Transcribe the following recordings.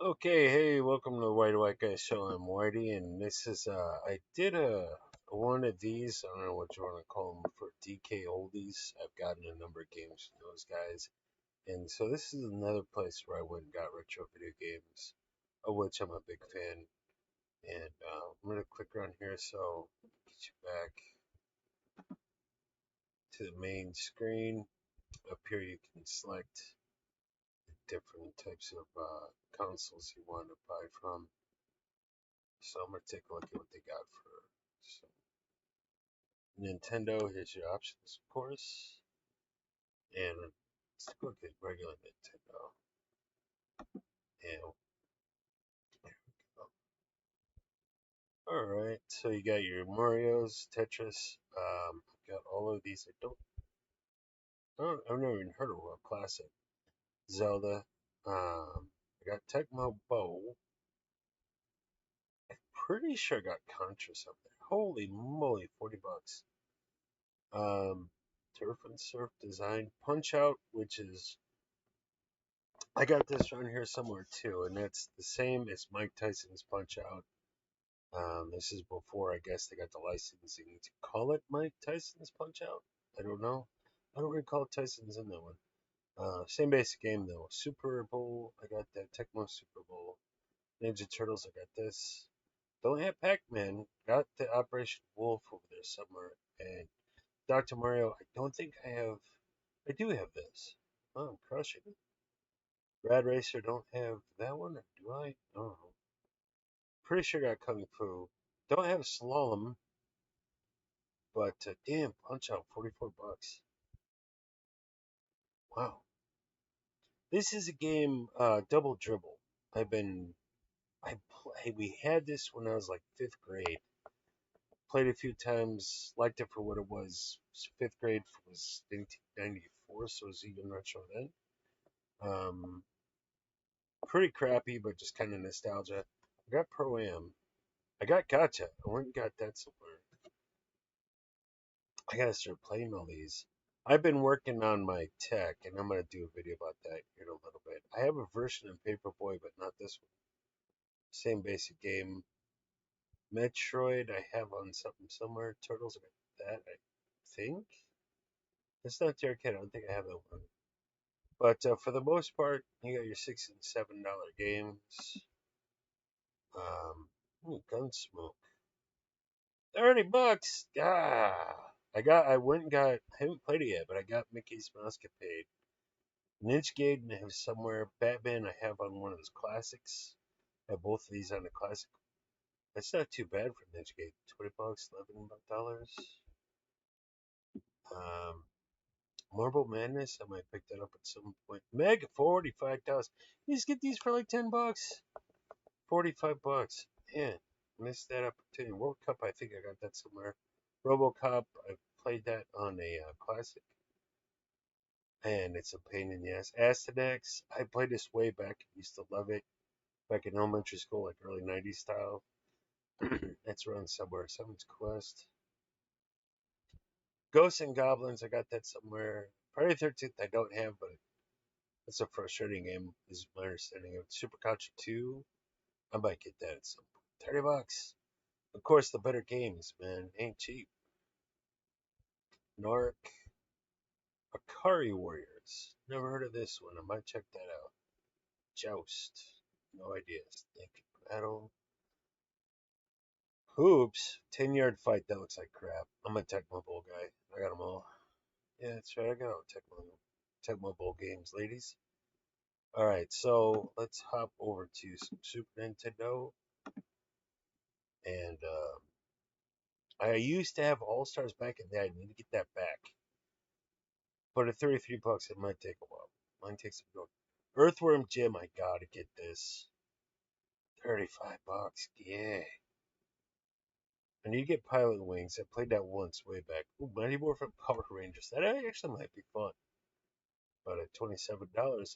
Okay, hey, welcome to the White Guy Show. I'm Whitey, and this is I did one of these. I don't know what you want to call them for DK oldies. I've gotten a number of games from those guys, and so this is another place where I went and got retro video games, of which I'm a big fan. And I'm gonna click around here, so get you back to the main screen. Up here, you can select the different types of consoles you want to buy from. So I'm gonna take a look at what they got for so Nintendo. Here's your options, of course, and let's look at regular Nintendo. And there we go. All right, so you got your Mario's, Tetris. Got all of these. I've never even heard of a classic. Zelda. I got Tecmo Bowl. Pretty sure I got Contra something. Holy moly, $40. Um, Turf and Surf Design Punch Out, which is I got this around here somewhere too, and it's the same as Mike Tyson's Punch Out. This is before I guess they got the licensing to call it Mike Tyson's Punch Out. I don't know. I don't recall Tyson's in that one. Same basic game though. Super Bowl. I got that Tecmo Super Bowl. Ninja Turtles. I got this. Don't have Pac-Man. Got the Operation Wolf over there somewhere. And Dr. Mario. I don't think I have. I do have this. Oh, I'm crushing it. Rad Racer don't have that one, or do I? I don't know. Pretty sure I got Kung Fu. Don't have Slalom, but damn, Punch Out, $44. Wow. This is a game, Double Dribble. I've been, we had this when I was like fifth grade. Played a few times, liked it for what it was. Fifth grade was 1994, so it was even retro then. Um, Pretty crappy, but just kind of nostalgia. I got Pro Am. I got Gotcha. I went and got that somewhere. I gotta start playing all these. I've been working on my tech, and I'm gonna do a video about that here in a little bit. I have a version of Paperboy, but not this one. Same basic game. Metroid, I have on something somewhere. Turtles, I got that, I think. It's not the arcade. I don't think I have that one. But for the most part, you got your $6 and $7 games. Gunsmoke. $30. I went and got. I haven't played it yet, but I got Mickey's Mousecapade. Ninja Gaiden I have somewhere. Batman I have on one of those classics. I have both of these on the classic. That's not too bad for Ninja Gaiden. $20, $11. Um, Marble Madness. I might pick that up at some point. Meg $45. You just get these for like $10. $45. Man, missed that opportunity. World Cup. I think I got that somewhere. RoboCop. I played that on a classic, and it's a pain in the ass. Asterix. I played this way back. Used to love it. Back in elementary school, like early '90s style. It's around somewhere. Seven's Quest, Ghosts and Goblins. I got that somewhere. Friday the 13th. I don't have, but it's a frustrating game. Is my understanding of it. Super Contra 2. I might get that at some point. $30. Of course, the better games, man, ain't cheap. Narc, Akari Warriors. Never heard of this one. I might check that out. Joust. No idea. Snake Battle. Hoops, 10-yard fight. That looks like crap. I'm a Tecmo Bowl guy. I got them all. Yeah, that's right. I got all Tecmo Bowl games, ladies. All right, so let's hop over to some Super Nintendo. And I used to have All Stars back in the day. I need to get that back. But at $33, it might take a while. Mine takes a go. Earthworm Jim, I gotta get this. $35. Yeah. I need to get Pilot Wings. I played that once way back. Ooh, Mighty Morphin Power Rangers. That actually might be fun. But at $27,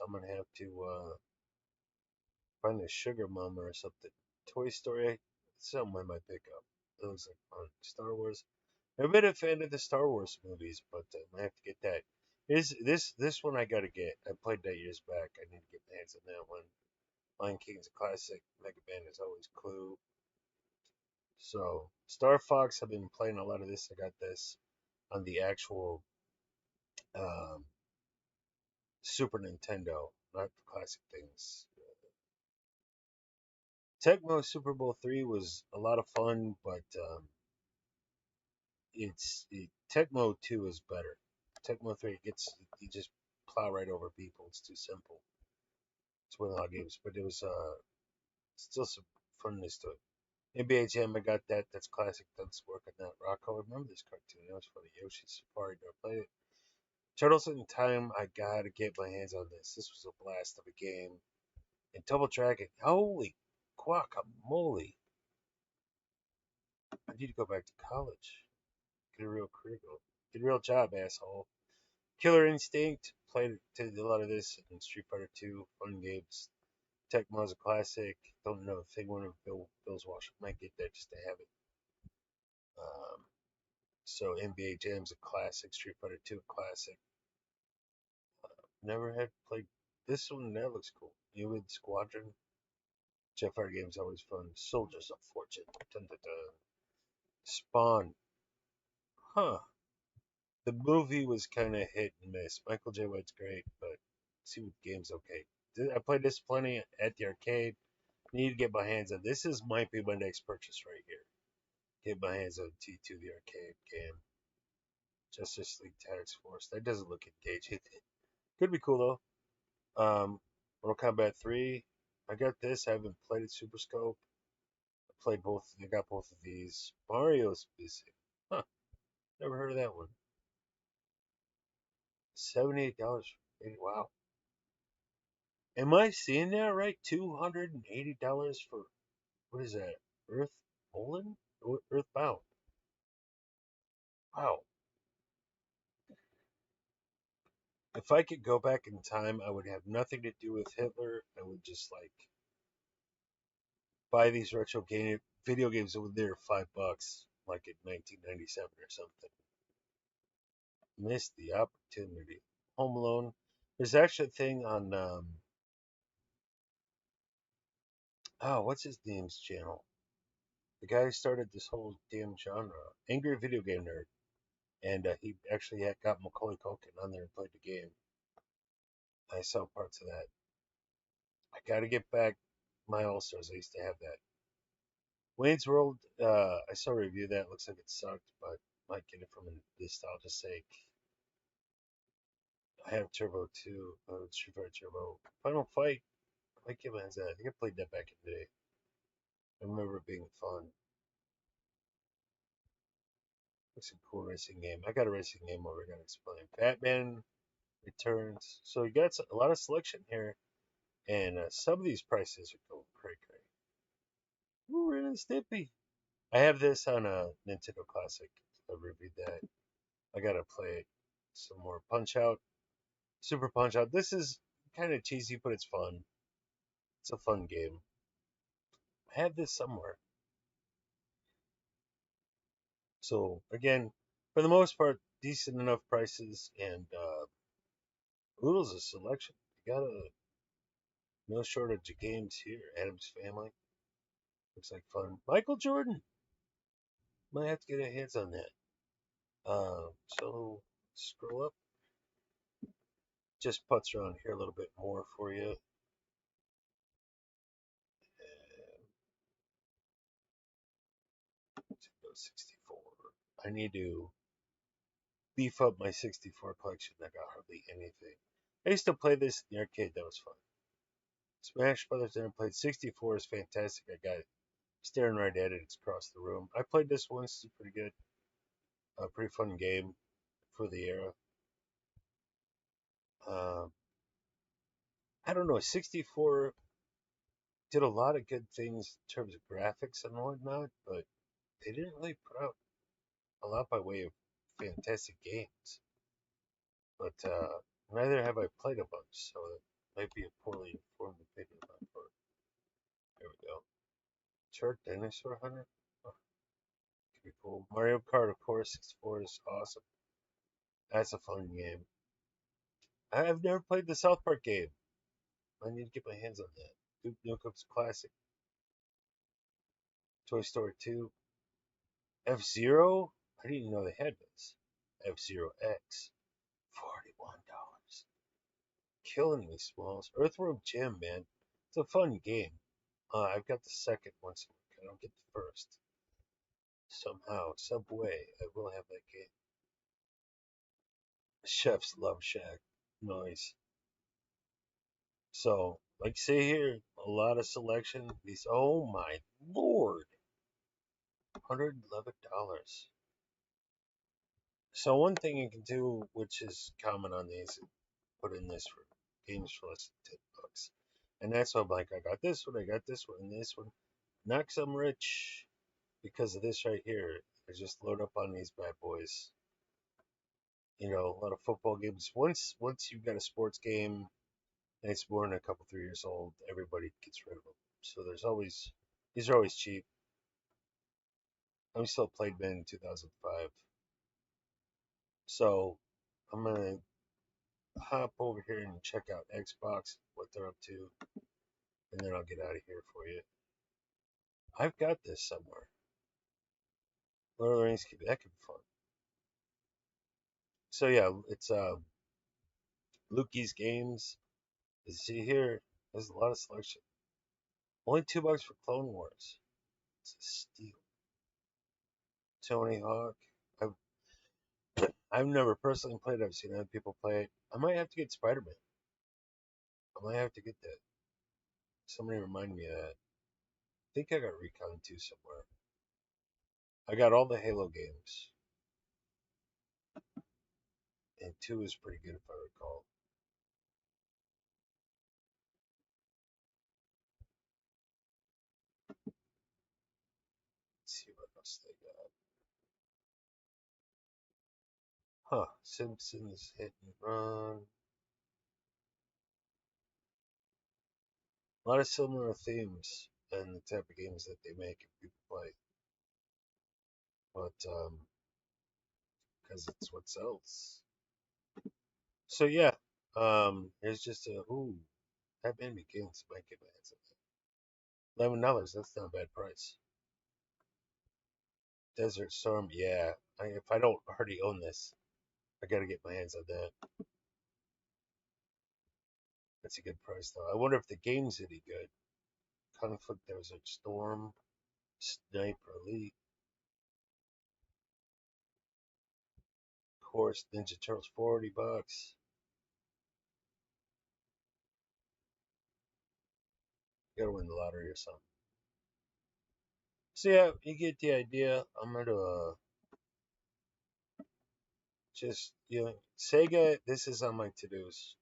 I'm gonna have to find a Sugar Mama or something. Toy Story, something I might pick up. It looks like fun. Star Wars. I've been a fan of the Star Wars movies, but I have to get that. This one I gotta get. I played that years back. I need to get my hands on that one. Lion King's a classic. Mega Man is always Clue. So Star Fox, I've been playing a lot of this. I got this on the actual um, Super Nintendo, not the classic things. Tecmo Super Bowl 3 was a lot of fun, but Tecmo 2 is better. Tecmo 3 gets you just plow right over people. It's too simple. It's one of the games, but it was still some funness to it. NBA Jam, I got that. That's classic. That's working that. Rocco, I remember this cartoon. That was funny. Yoshi Safari, never played it. Turtles in Time, I gotta get my hands on this. This was a blast of a game. And Double Dragon, holy guacamole. I need to go back to college. Get a real career going. Get a real job, asshole. Killer Instinct, played a lot of this in Street Fighter 2, fun games. Tecmo's a classic. Don't know if they want to Bill's Wash. Might get that just to have it. Um, so NBA Jam's a classic. Street Fighter 2 classic. Never had played this one. That looks cool. Human Squadron. Jet Fighter game's always fun. Soldiers of Fortune. Dun, dun, dun. Spawn. Huh. The movie was kind of hit and miss. Michael J. White's great, but see what game's okay. I played this plenty at the arcade. Need to get my hands on this. Is might be my next purchase right here. Get my hands on T2 the arcade game. Justice League Task Force. That doesn't look engaging. Could be cool though. Mortal Kombat 3. I got this. I haven't played it Super Scope. I played both. I got both of these. Mario's busy. Huh. Never heard of that one. $78. Wow. Am I seeing that right? $280 for what is that? Earth Poland? Earthbound. Wow. If I could go back in time, I would have nothing to do with Hitler. I would just like buy these video games that were there $5, like in 1997 or something. Missed the opportunity. Home Alone. There's actually a thing on what's his name's channel? The guy who started this whole damn genre, Angry Video Game Nerd, and he actually got Macaulay Culkin on there and played the game. I saw parts of that. I got to get back my All Stars. I used to have that. Wayne's World. I saw a review of that. Looks like it sucked, but might get it from a nostalgia's sake. I have Turbo 2, Street Fighter Turbo. Final Fight. I might get my hands on that. I think I played that back in the day. I remember it being fun. It's a cool racing game. I got a racing game over. I gotta explain. Batman Returns. So you got a lot of selection here, and some of these prices are going cray cray. Ooh, Ren and Stimpy. I have this on a Nintendo Classic. I reviewed that. I gotta play it some more. Punch Out, Super Punch Out. This is kind of cheesy, but it's fun. It's a fun game. I have this somewhere. So again, for the most part, decent enough prices and oodles of selection. You got no shortage of games here. Adam's Family looks like fun. Michael Jordan might have to get our hands on that. So scroll up, just putz around here a little bit more for you. 64. I need to beef up my 64 collection. I got hardly anything. I used to play this in the arcade. That was fun. Smash Brothers. Never played. 64 is fantastic. I got it staring right at it. It's across the room. I played this once. It's pretty good. A pretty fun game for the era. Um, I don't know. 64 did a lot of good things in terms of graphics and whatnot, but they didn't really put out a lot by way of fantastic games. But neither have I played a bunch, so it might be a poorly informed opinion on my part. There we go. Chart Dinosaur Hunter? Oh, could be cool. Mario Kart, of course, 64 is awesome. That's a fun game. I've never played the South Park game. I need to get my hands on that. Duke Nukem's classic. Toy Story 2. F-Zero? I didn't even know they had this. F-Zero X. $41. Killing me, Smalls. Earthworm Jim, man. It's a fun game. I've got the second one, so I don't get the first. Somehow, some way, I will have that game. Chef's Love Shack. Nice. So, like say here, a lot of selection. These, oh my lord, $111. So one thing you can do, which is common on these, put in this for games for less than $10. And that's why I'm like, I got this one, I got this one, and this one. Not 'cause I'm rich, because of this right here. I just load up on these bad boys. You know, a lot of football games. Once you've got a sports game and it's more than a couple 3 years old, everybody gets rid of them. So there's always these are always cheap. I'm still played Ben in 2005. So I'm gonna hop over here and check out Xbox, what they're up to, and then I'll get out of here for you. I've got this somewhere. Lord of the Rings, that could be fun. So yeah, it's Lukies Games. You see here, there's a lot of selection. Only $2 for Clone Wars. It's a steal. Tony Hawk. I've I've never personally played it. I've seen other people play it. I might have to get Spider-Man. I might have to get that. Somebody remind me of that. I think I got Recon 2 somewhere. I got all the Halo games. And 2 is pretty good if I recall. Let's see what else they got. Huh. Simpsons Hit and Run. A lot of similar themes and the type of games that they make if people play. But, because it's what sells. So, yeah. There's just a, ooh, that made me games. Might get my hands on that. $11, that's not a bad price. Desert Storm, yeah. If I don't already own this, I gotta get my hands on that. That's a good price, though. I wonder if the game's any good. Conflict Desert Storm, Sniper Elite, of course, Ninja Turtles, $40. You gotta win the lottery or something. So yeah, you get the idea. I'm gonna just Sega. This is on my to-dos.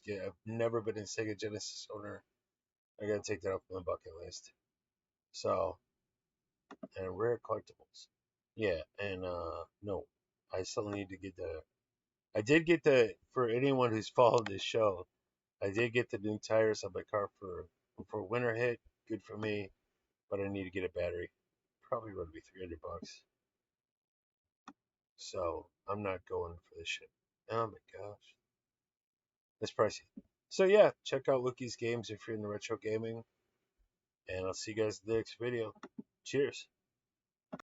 I've never been a Sega Genesis owner. I gotta take that off my bucket list. So and rare collectibles. Yeah, and no, I still need to get the. I did get the for anyone who's followed this show. I did get the new tires on my car for winter hit. Good for me, but I need to get a battery. Probably going to be $300. So I'm not going for this shit. Oh my gosh, it's pricey. So yeah, check out Lukies Games if you're into retro gaming, and I'll see you guys in the next video. Cheers.